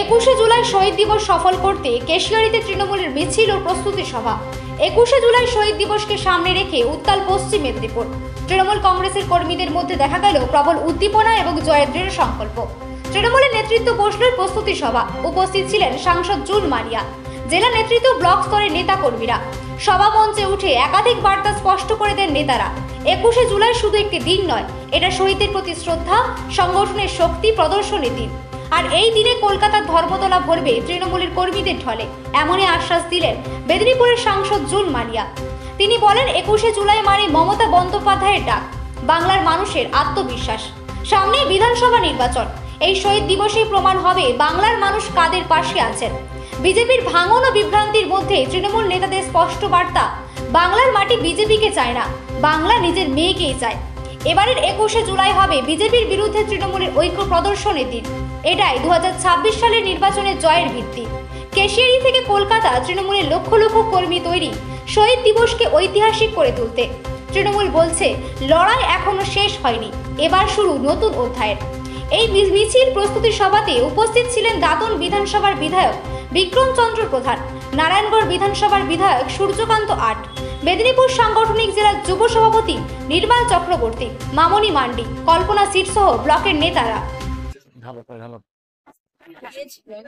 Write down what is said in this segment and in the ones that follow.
21শে জুলাই শহীদ দিবস সফল করতে কেশিয়ারিতে তৃণমূলের মিছিল ও প্রস্তুতি সভা। 21শে জুলাই শহীদ দিবসকে সামনে রেখে উত্তাল পশ্চিম মেদিনীপুর। তৃণমূল কংগ্রেসের কর্মীদের মধ্যে দেখা গেল প্রবল উদ্দীপনা এবং জয়ের দৃঢ় সংকল্প। তৃণমূলের নেতৃত্ব বসল প্রস্তুতি সভা। উপস্থিত ছিলেন সাংসদ জুন মারিয়া, জেলা নেতৃত্ব, ব্লক স্তরের নেতা কর্মীরা। সভা মঞ্চে উঠে একাধিক বার্তা স্পষ্ট করে দেন নেতারা। 21শে জুলাই শুধু একটি দিন নয়, এটা শহীদদের প্রতি শ্রদ্ধা, সংগঠনের শক্তি প্রদর্শনের দিন। আর এই দিনে কলকাতার ধর্মতলা ভরবে তৃণমূলের কর্মীদের ঢলে, এমনই আশ্বাস দিলেন মেদিনীপুরের সাংসদ জুন মারিয়া। তিনি বলেন, 21শে জুলাই মানে মমতা বন্দ্যোপাধ্যায়ের ডাক, বাংলার মানুষের আত্মবিশ্বাস। সামনেই বিধানসভা নির্বাচন। এই শহীদ দিবসেই প্রমাণ হবে বাংলার মানুষ কাদের পাশে আছেন। বিজেপির ভাঙন ও বিভ্রান্তির মধ্যে তৃণমূল নেতাদের স্পষ্ট বার্তা, বাংলার মাটি বিজেপিকে চায় না, বাংলা নিজের মেয়েকেই চায়। এবারের 21শে জুলাই হবে বিজেপির বিরুদ্ধে তৃণমূলের ঐক্য প্রদর্শনের দিন। এটাই 2026 সালের নির্বাচনের জয়ের ভিত্তি। কেশিয়ারি থেকে কলকাতা তৃণমূলের লক্ষ লক্ষ কর্মী তৈরি শহীদ দিবসকে ঐতিহাসিক করে তুলতে। তৃণমূল বলছে, লড়াই এখনো শেষ হয়নি, এবার শুরু নতুন অধ্যায়ের। এই মিছিল প্রস্তুতি সভাতে উপস্থিত ছিলেন দাঁতন বিধানসভার বিধায়ক বিক্রম চন্দ্র প্রধান, নারায়ণগড় বিধানসভার বিধায়ক সূর্যকান্ত আট, মেদিনীপুর সাংগঠনিক জেলার যুব সভাপতি নির্মাল চক্রবর্তী, মামনি মান্ডি, কল্পনা সিট সহ ব্লকের নেতারা।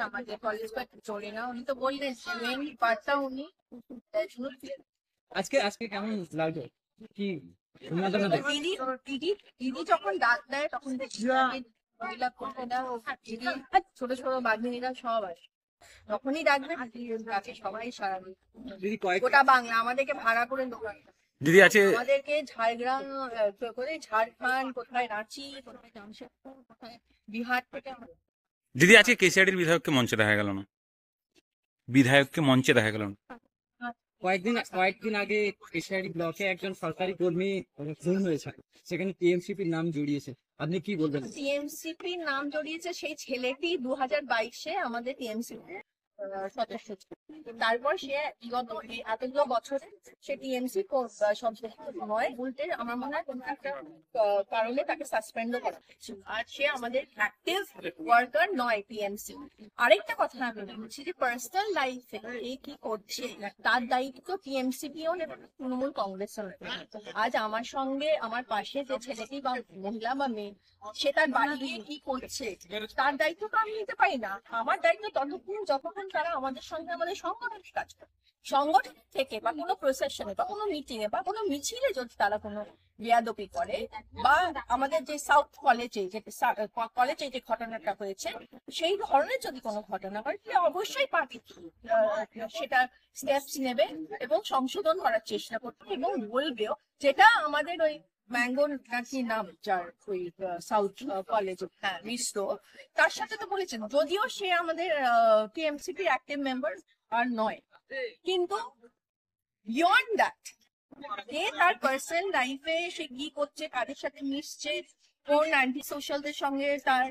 আমাদের কলেজ বা চলে না, উনি তো বললেন মেন পার্টটা উনি। আজকে কেমন লাগলো? কি দিদি যখন ডাক দেয় তখন ছোট ছোট বাঘিনীরা সব আসে, তখনই ডাকবে সবাই সারা গোটা বাংলা আমাদেরকে ভাড়া করে দোকান দিদি আছে, আমাদেরকে ঝাড়গ্রাম করে ঝাড়খন্ড, কোথায় রাঁচি, কোথায় জামশেদপুর, কোথায় বিহার থেকে। দিদি আজকে কেশিয়ারির বিধায়ককে মঞ্চে দেখা গেল না, কয়েকদিন আগে কেশিয়ারি ব্লকে একজন সরকারি কর্মী খুন হয়েছে, সেখানে টিএমসিপির নাম জড়িয়েছে, আপনি কি বলবেন? টিএমসিপির নাম জড়িয়েছে সেই ছেলেটি 2022-এ আমাদের টিএমসিপি সদস্য ছিল। তারপর সে বিগত এতগুলো বছরে সে টিএমসি নয়, উল্টে আমার মনে হয় কোনো একটা কারণে তাকে সাসপেন্ডও করা হয়েছে। আর সে আমাদের অ্যাক্টিভ ওয়ার্কার নয় টিএমসি। আরেকটা কথা আমি বলছি যে পার্সোনাল লাইফে এ কি করছে তার দায়িত্ব টিএমসিপিও নেবে, তৃণমূল কংগ্রেসও নেবে। আজ আমার সঙ্গে আমার পাশে যে ছেলেটি বা মহিলা বা মেয়ে, সে তার বাড়ি গিয়ে কি করছে তার দায়িত্ব তো আমি নিতে পারি না। আমার দায়িত্ব যতক্ষণ তারা আমাদের সঙ্গে আমাদের সংগঠনে কাজ করে, সংগঠন থেকে বা কোনো প্রসেশনে বা কোনো মিটিং এ বা কোনো মিছিলে যদি তারা কোনো বেয়াদবি করে, বা আমাদের যে সাউথ কলেজে যে ঘটনাটা হয়েছে সেই ধরনের যদি কোনো ঘটনা হয়, তাহলে অবশ্যই পার্টি সেটা স্টেপস নেবে এবং সংশোধন করার চেষ্টা করবে এবং বলবেও, যেটা আমাদের ওই ম্যাঙ্গোর নাকি নাম, যার ওই সাউথ কলেজ, হ্যাঁ মিশ্র, তার সাথে তো বলেছেন, যদিও সে আমাদের টিএমসিপির অ্যাক্টিভ মেম্বার আর নয়, কিন্তু বিয়ন্ড দ্যাট তার পার্সোনাল লাইফে সে কি করছে, কাদের সাথে মিশছে, কোন অ্যান্টি সোশ্যালদের সঙ্গে তার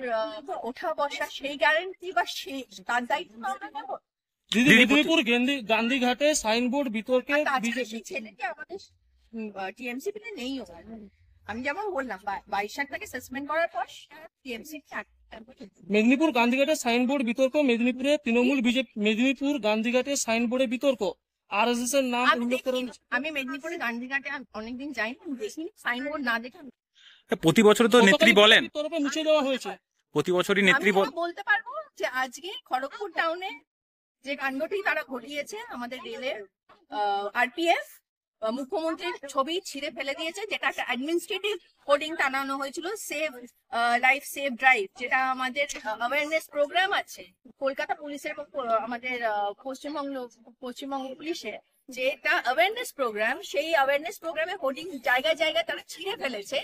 ওঠা বসা, সেই গ্যারান্টি বা সে তার দায়িত্ব আমরা নেব। মেদিনীপুর গান্ধীঘাটে সাইনবোর্ড বিতর্কে ছেলেকে আমাদের টিএমসিপি নেই। আমি যেমন বললাম 22 তাকে সাসপেন্ড করার পর টিএমসিপি। মেদিনীপুর গান্ধীঘাটে সাইনবোর্ড বিতর্ক, মেদিনীপুরে তৃণমূল বিজেপি, মেদিনীপুর গান্ধীঘাটে সাইনবোর্ডে বিতর্ক, আরএসএস এর নাম উল্লেখ করে। আমি মেদিনীপুরে গান্ধীঘাটে অনেকদিন যাইনি, দেখিনি, সাইনবোর্ড না দেখে। প্রতি বছর তো নেত্রী বলেন তরফে মুছে দেওয়া হয়েছে, প্রতি বছরই নেত্রী বলতে পারবো যে আজকে খড়গপুর টাউনে যে কাণ্ডটি তারা ঘটিয়েছে, আমাদের রেলের আরপিএফ মুখ্যমন্ত্রীর ছবি ছিঁড়ে ফেলে দিয়েছে, যেটা একটা অ্যাডমিনিস্ট্রেটিভ হোর্ডিং টানানো হয়েছিল, সেভ লাইফ সেভ ড্রাইভ, যেটা আমাদের অ্যাওয়ারনেস প্রোগ্রাম আছে কলকাতা পুলিশের, আমাদের পশ্চিমবঙ্গ পুলিশের যেটা অ্যাওয়ারনেস প্রোগ্রাম, সেই অ্যাওয়ারনেস প্রোগ্রামে হোর্ডিং জায়গায় জায়গায় তারা ছিঁড়ে ফেলেছে।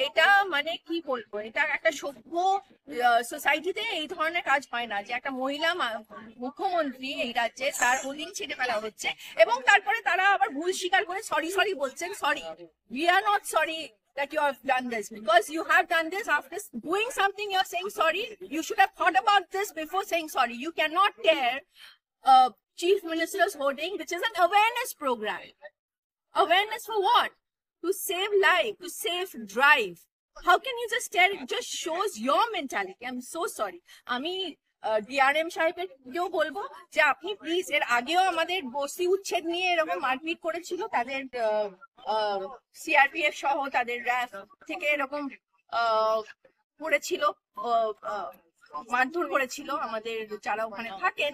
এটা মানে কি বলবো, এটা একটা সভ্য সোসাইটিতে এই ধরনের কাজ হয় না, যে একটা মহিলা মুখ্যমন্ত্রী এই রাজ্যে তার হোর্ডিং ছিঁড়ে ফেলা হচ্ছে এবং তারপরে তারা আবার ভুল স্বীকার করে সরি বলছেন। Sorry, we are not sorry that you have done this, because you have done this after doing something. You're saying sorry. You should have thought about this before saying sorry. You cannot tear Chief Minister's hoarding, which is an awareness program. Awareness for what? To save life, to save drive. How can you just tear it? Just shows your mentality. I'm so sorry. DRM সাহেবকেও বলবো যে আপনি please, এর আগেও আমাদের বস্তি উচ্ছেদ নিয়ে এরকম মারপিট করেছিল, তাদের সিআরপিএফ সহ তাদের র্যাফ থেকে এরকম করেছিল, মারধর করেছিল আমাদের যারা ওখানে থাকেন,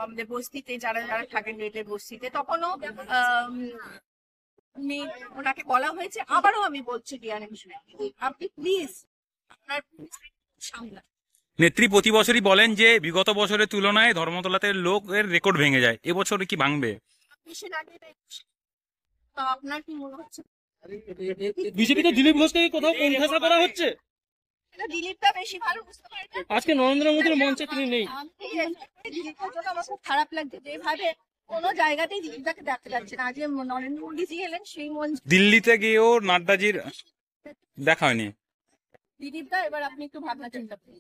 আমাদের বস্তিতে যারা যারা থাকেন রেটের বস্তিতে, তখনও ওনাকে বলা হয়েছে। আবারও আমি বলছি ডিআরএম আপনি প্লিজ আপনার সামলা। নেত্রী প্রতি বছরই বলেন যে বিগত বছরের তুলনায় ধর্মতলাতে লোকের রেকর্ড ভেঙে যায়, এবছরে কি ভাঙবে? আপনার কি মনে হচ্ছে বিজেপিতে দিলীপ ঘোষকে কি কোথাও কোণঠাসা করা হচ্ছে? দিলীপটা বেশি ভালো বুঝতে পারবেন? আজকে নরেন্দ্র মোদীর মঞ্চে তিনি নেই। দিলীপের জন্য আমার খুব খারাপ লাগছে, যেভাবে কোনো জায়গাতেই দিলীপটাকে দেখতে যাচ্ছে না। আজকে নরেন্দ্র মোদীজি এলেন সেই মঞ্চ, দিল্লিতে গিয়েও নাড্ডাজির দেখা হয়নি। দিলীপটা এবার আপনি একটু ভাবনা চিন্তা করুন।